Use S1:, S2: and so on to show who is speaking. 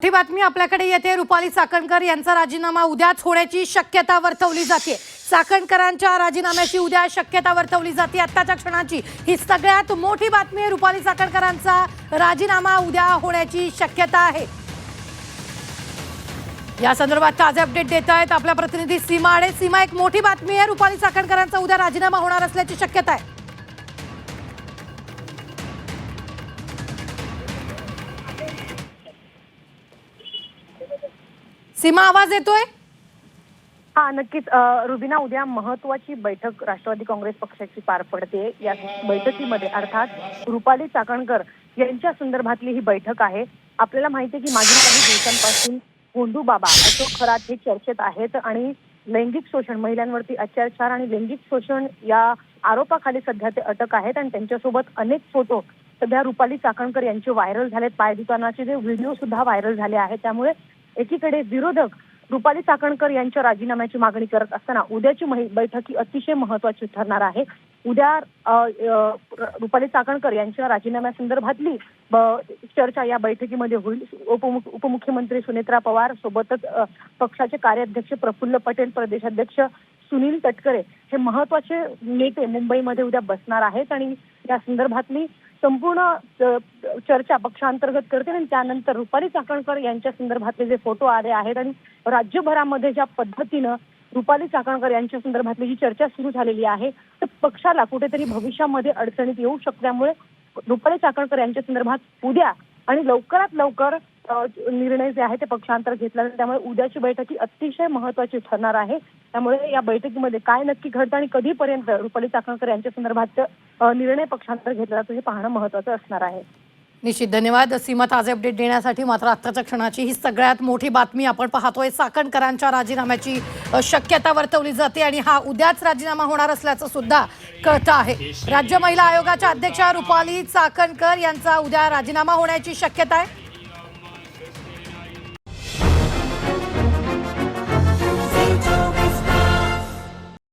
S1: मोठी बातमी आपल्याकडे येते। रुपाली चाकणकर यांचा राजीनामा उद्याच होण्याची शक्यता वर्तवली जाते। चाकणकरांच्या राजीनाम्याची उद्या शक्यता वर्तवली जाते। आत्ताच्या क्षणाची ही सगळ्यात मोठी बातमी आहे। रुपाली चाकणकरांचा राजीनामा उद्या होण्याची शक्यता आहे। या संदर्भात ताजे अपडेट देत आहेत आपल्या प्रतिनिधी सीमा आडे। सीमा, एक मोठी बातमी आहे, रुपाली चाकणकरांचा उद्या राजीनामा होणार असल्याची शक्यता आहे। सीमा, आवाज येतोय?
S2: हा, नक्कीच रुबिना, उद्या महत्वाची बैठक राष्ट्रवादी काँग्रेस पक्षाची पार पडते। या बैठकीमध्ये अर्थात रुपाली चाकणकर यांच्या संदर्भातली ही बैठक आहे। आपल्याला माहिती आहे की मागील काही दिवसांपासून गोंधू बाबा अशोक खरात हे चर्चेत आहेत आणि लैंगिक शोषण, महिलांवरती अत्याचार आणि लैंगिक शोषण या आरोपाखाली सध्या ते अटक आहेत आणि त्यांच्यासोबत अनेक फोटो सध्या रुपाली चाकणकर यांचे व्हायरल झालेत। पाय दुकानाचे जे व्हिडिओ सुद्धा व्हायरल झाले आहेत। त्यामुळे एकीकडे विरोधक रुपाली चाकणकर यांच्या राजीनाम्याची मागणी करत असताना उद्याची बैठक ही अतिशय महत्वाची ठरणार आहे। उद्या रुपाली चाकणकर यांच्या राजीनाम्यासंदर्भातली चर्चा या बैठकीमध्ये होईल। उपमुख्यमंत्री सुनेत्रा पवार सोबतच पक्षाचे कार्याध्यक्ष प्रफुल्ल पटेल, प्रदेशाध्यक्ष सुनील तटकरे हे महत्वाचे नेते मुंबईमध्ये उद्या बसणार आहेत आणि या संदर्भातली संपूर्ण चर्चा पक्षांतर्गत करतील आणि त्यानंतर रुपाली चाकणकर यांच्या संदर्भातले जे फोटो आले आहेत आणि राज्यभरामध्ये ज्या पद्धतीनं रुपाली चाकणकर यांच्या संदर्भातली जी चर्चा सुरू झालेली आहे तर पक्षाला कुठेतरी भविष्यामध्ये अडचणीत येऊ शकते। त्यामुळे रुपाली चाकणकर यांच्या संदर्भात उद्या आणि लवकरात लवकर निर्णय जे आहे ते पक्षांतर घेतला जाईल। त्यामुळे उद्याची बैठक ही अतिशय महत्वाची ठरणार आहे। त्यामुळे या बैठकीमध्ये काय नक्की घडतं आणि कधीपर्यंत रुपाली चाकणकर यांच्या संदर्भात निर्णय पक्षांतर घेतला जातो हे पाहणं महत्वाचं असणार आहे।
S1: निश्चित, धन्यवाद सीमा ताजे अपडेट देण्यासाठी। मात्र आत्ताच्या क्षणाची ही सगळ्यात मोठी बातमी आपण पाहतोय। चाकणकरांच्या राजीनाम्याची शक्यता वर्तवली जाते आणि हा उद्याच राजीनामा होणार असल्याचं सुद्धा कळतं आहे। राज्य महिला आयोगाच्या अध्यक्षा रुपाली चाकणकर यांचा उद्या राजीनामा होण्याची शक्यता आहे।